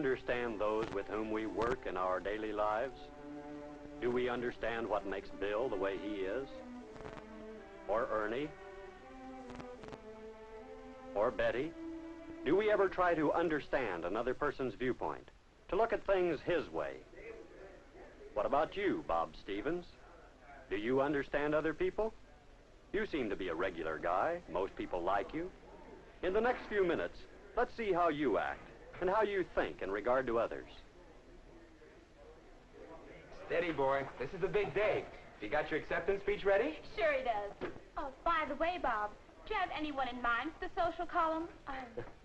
understand those with whom we work in our daily lives? Do we understand what makes Bill the way he is? Or Ernie? Or Betty? Do we ever try to understand another person's viewpoint, to look at things his way? What about you, Bob Stevens? Do you understand other people? You seem to be a regular guy. Most people like you. In the next few minutes, let's see how you act and how you think in regard to others. Steady, boy. This is the big day. You got your acceptance speech ready? Sure he does. Oh, by the way, Bob, do you have anyone in mind for the social column?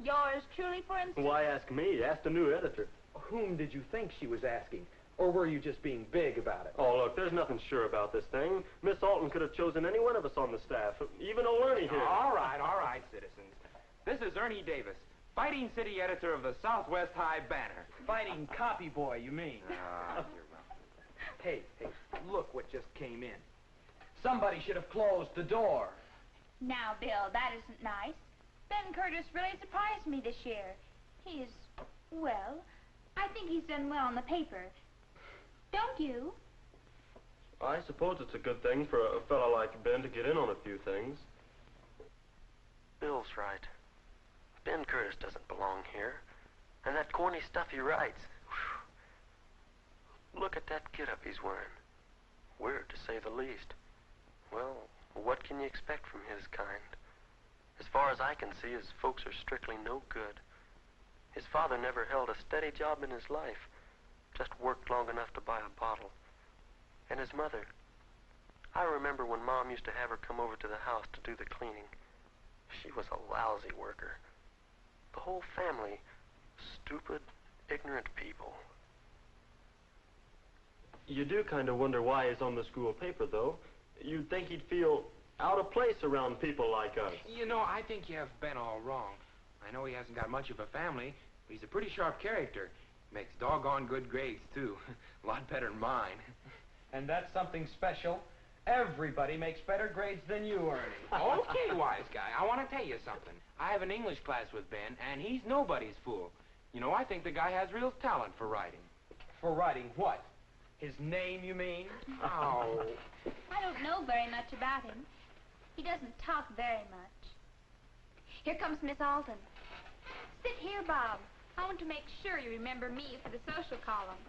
Yours truly, for instance? Why ask me? Ask the new editor. Whom did you think she was asking? Or were you just being big about it? Oh, look, there's nothing sure about this thing. Miss Alton could have chosen any one of us on the staff, even old Ernie here. All right, citizens. This is Ernie Davis, fighting city editor of the Southwest High Banner. Fighting copy boy, you mean? Hey, look what just came in. Somebody should have closed the door. Now, Bill, that isn't nice. Ben Curtis really surprised me this year. He's, well, I think he's done well on the paper. Don't you? I suppose it's a good thing for a fella like Ben to get in on a few things. Bill's right. Ben Curtis doesn't belong here. And that corny stuff he writes. Whew. Look at that get-up he's wearing. Weird, to say the least. Well, what can you expect from his kind? As far as I can see, his folks are strictly no good. His father never held a steady job in his life. Just worked long enough to buy a bottle. And his mother. I remember when Mom used to have her come over to the house to do the cleaning. She was a lousy worker. The whole family, stupid, ignorant people. You do kind of wonder why he's on the school paper, though. You'd think he'd feel out of place around people like us. You know, I think you have Ben all wrong. I know he hasn't got much of a family, but he's a pretty sharp character. Makes doggone good grades, too. A lot better than mine. And that's something special. Everybody makes better grades than you, Ernie. Okay, wise guy, I want to tell you something. I have an English class with Ben, and he's nobody's fool. You know, I think the guy has real talent for writing. For writing what? His name, you mean? Oh. I don't know very much about him. He doesn't talk very much. Here comes Miss Alton. Sit here, Bob. I want to make sure you remember me for the social column.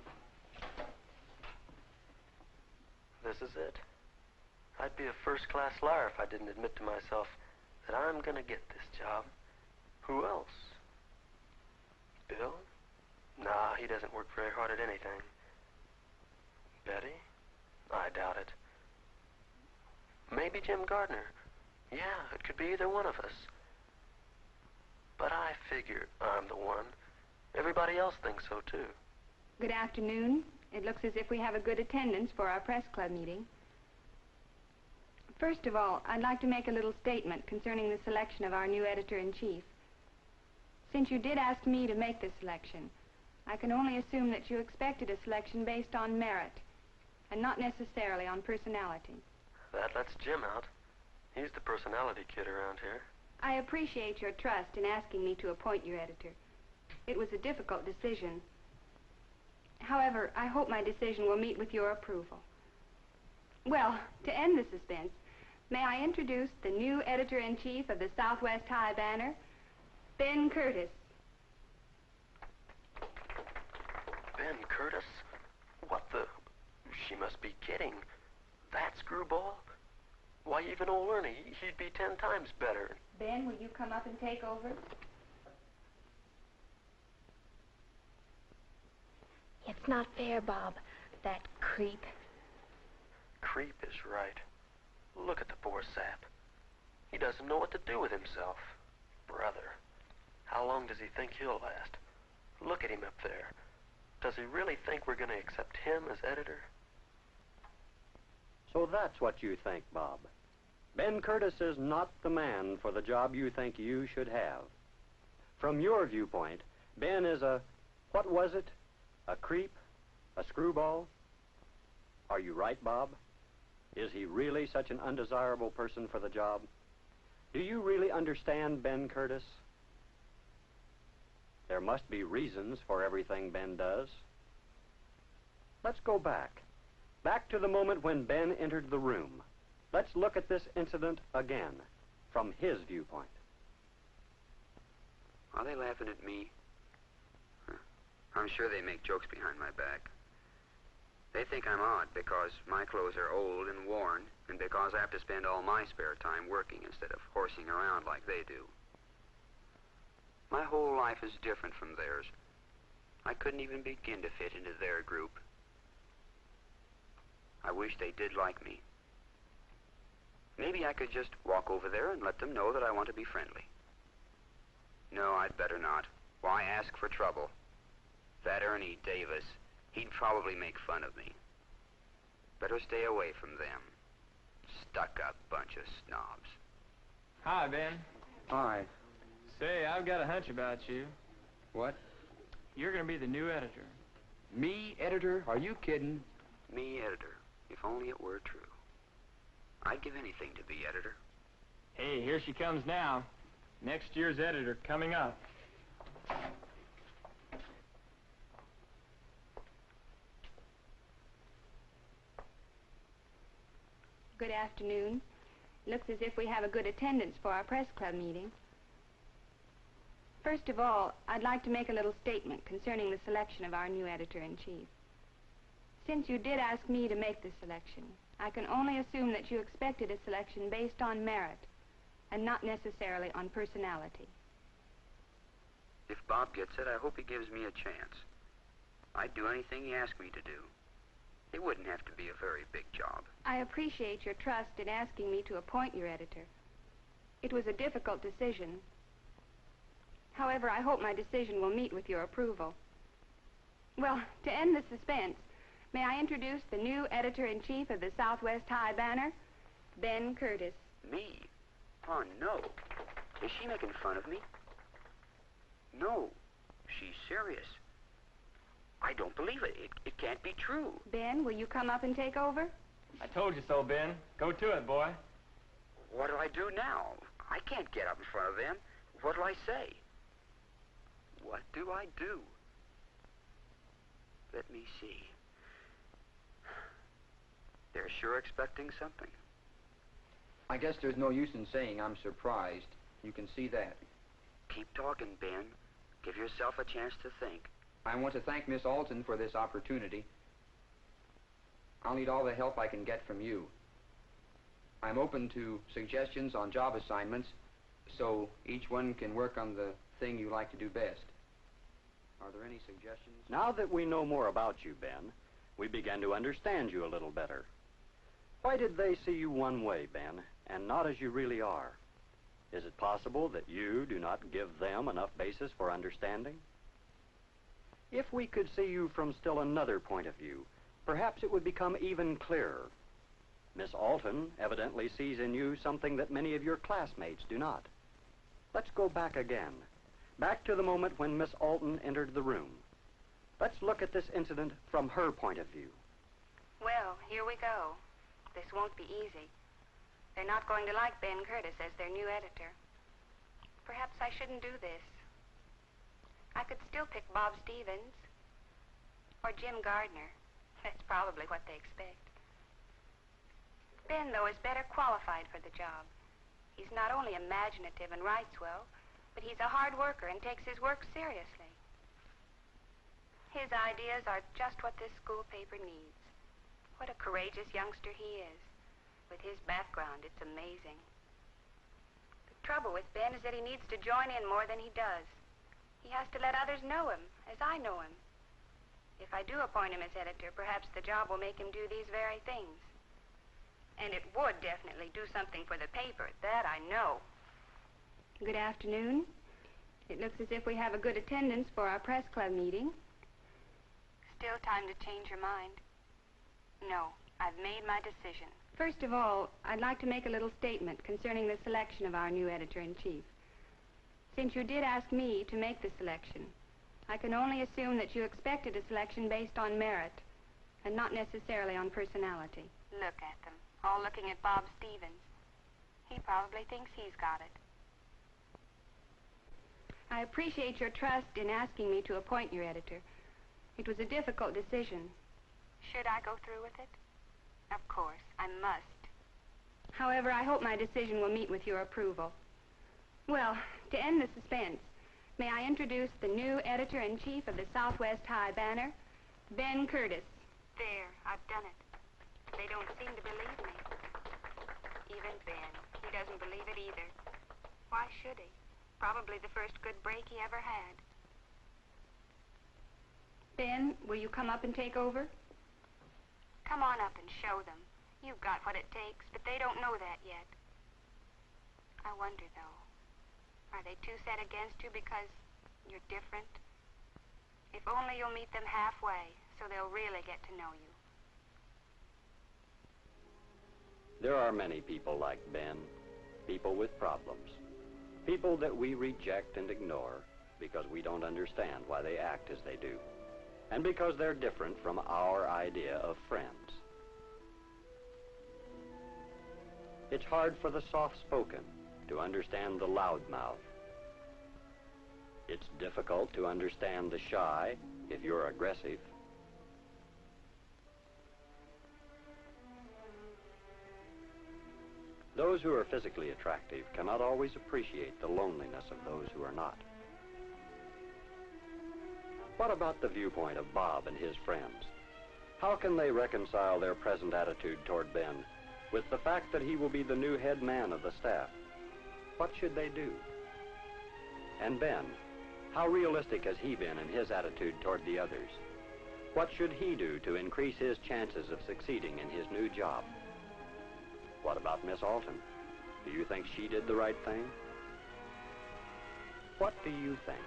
This is it. I'd be a first-class liar if I didn't admit to myself that I'm gonna get this job. Who else? Bill? Nah, he doesn't work very hard at anything. Betty? I doubt it. Maybe Jim Gardner. Yeah, it could be either one of us. But I figure I'm the one. Everybody else thinks so, too. Good afternoon. It looks as if we have a good attendance for our press club meeting. First of all, I'd like to make a little statement concerning the selection of our new editor-in-chief. Since you did ask me to make this selection, I can only assume that you expected a selection based on merit, and not necessarily on personality. That lets Jim out. He's the personality kid around here. I appreciate your trust in asking me to appoint your editor. It was a difficult decision. However, I hope my decision will meet with your approval. Well, to end the suspense, may I introduce the new editor-in-chief of the Southwest High Banner, Ben Curtis. Ben Curtis? What the... She must be kidding. That screwball? Why, even old Ernie, he'd be 10 times better. Ben, will you come up and take over? It's not fair, Bob. That creep. Creep is right. Look at the poor sap. He doesn't know what to do with himself. Brother, how long does he think he'll last? Look at him up there. Does he really think we're going to accept him as editor? So that's what you think, Bob. Ben Curtis is not the man for the job you think you should have. From your viewpoint, Ben is a, what was it? A creep? A screwball? Are you right, Bob? Is he really such an undesirable person for the job? Do you really understand Ben Curtis? There must be reasons for everything Ben does. Let's go back. Back to the moment when Ben entered the room. Let's look at this incident again, from his viewpoint. Are they laughing at me? I'm sure they make jokes behind my back. They think I'm odd because my clothes are old and worn, and because I have to spend all my spare time working instead of horsing around like they do. My whole life is different from theirs. I couldn't even begin to fit into their group. I wish they did like me. Maybe I could just walk over there and let them know that I want to be friendly. No, I'd better not. Why ask for trouble? That Ernie Davis, he'd probably make fun of me. Better stay away from them. Stuck-up bunch of snobs. Hi, Ben. Hi. Say, I've got a hunch about you. What? You're going to be the new editor. Me, editor? Are you kidding? Me, editor. If only it were true. I'd give anything to be editor. Hey, here she comes now. Next year's editor coming up. Good afternoon. Looks as if we have a good attendance for our press club meeting. First of all, I'd like to make a little statement concerning the selection of our new editor-in-chief. Since you did ask me to make the selection, I can only assume that you expected a selection based on merit and not necessarily on personality. If Bob gets it, I hope he gives me a chance. I'd do anything he asked me to do. It wouldn't have to be a very big job. I appreciate your trust in asking me to appoint your editor. It was a difficult decision. However, I hope my decision will meet with your approval. Well, to end the suspense, may I introduce the new editor-in-chief of the Southwest High Banner, Ben Curtis. Me? Oh, no. Is she making fun of me? No. She's serious. I don't believe it. It can't be true. Ben, will you come up and take over? I told you so, Ben. Go to it, boy. What do I do now? I can't get up in front of them. What do I say? What do I do? Let me see. They're sure expecting something. I guess there's no use in saying I'm surprised. You can see that. Keep talking, Ben. Give yourself a chance to think. I want to thank Miss Alton for this opportunity. I'll need all the help I can get from you. I'm open to suggestions on job assignments, so each one can work on the thing you like to do best. Are there any suggestions? Now that we know more about you, Ben, we begin to understand you a little better. Why did they see you one way, Ben, and not as you really are? Is it possible that you do not give them enough basis for understanding? If we could see you from still another point of view, perhaps it would become even clearer. Miss Alton evidently sees in you something that many of your classmates do not. Let's go back again. Back to the moment when Miss Alton entered the room. Let's look at this incident from her point of view. Well, here we go. This won't be easy. They're not going to like Ben Curtis as their new editor. Perhaps I shouldn't do this. I could still pick Bob Stevens or Jim Gardner. That's probably what they expect. Ben, though, is better qualified for the job. He's not only imaginative and writes well, but he's a hard worker and takes his work seriously. His ideas are just what this school paper needs. What a courageous youngster he is. With his background, it's amazing. The trouble with Ben is that he needs to join in more than he does. He has to let others know him, as I know him. If I do appoint him as editor, perhaps the job will make him do these very things. And it would definitely do something for the paper, that I know. Good afternoon. It looks as if we have a good attendance for our press club meeting. Still time to change your mind? No, I've made my decision. First of all, I'd like to make a little statement concerning the selection of our new editor-in-chief. Since you did ask me to make the selection, I can only assume that you expected a selection based on merit and not necessarily on personality. Look at them, all looking at Bob Stevens. He probably thinks he's got it. I appreciate your trust in asking me to appoint your editor. It was a difficult decision. Should I go through with it? Of course, I must. However, I hope my decision will meet with your approval. Well, to end the suspense, may I introduce the new editor-in-chief of the Southwest High Banner, Ben Curtis. There, I've done it. They don't seem to believe me. Even Ben, he doesn't believe it either. Why should he? Probably the first good break he ever had. Ben, will you come up and take over? Come on up and show them. You've got what it takes, but they don't know that yet. I wonder, though, are they too set against you because you're different? If only you'll meet them halfway, so they'll really get to know you. There are many people like Ben, people with problems, people that we reject and ignore because we don't understand why they act as they do, and because they're different from our idea of friends. It's hard for the soft-spoken to understand the loudmouth. It's difficult to understand the shy if you're aggressive. Those who are physically attractive cannot always appreciate the loneliness of those who are not. What about the viewpoint of Bob and his friends? How can they reconcile their present attitude toward Ben with the fact that he will be the new head man of the staff? What should they do? And Ben, how realistic has he been in his attitude toward the others? What should he do to increase his chances of succeeding in his new job? What about Miss Alton? Do you think she did the right thing? What do you think?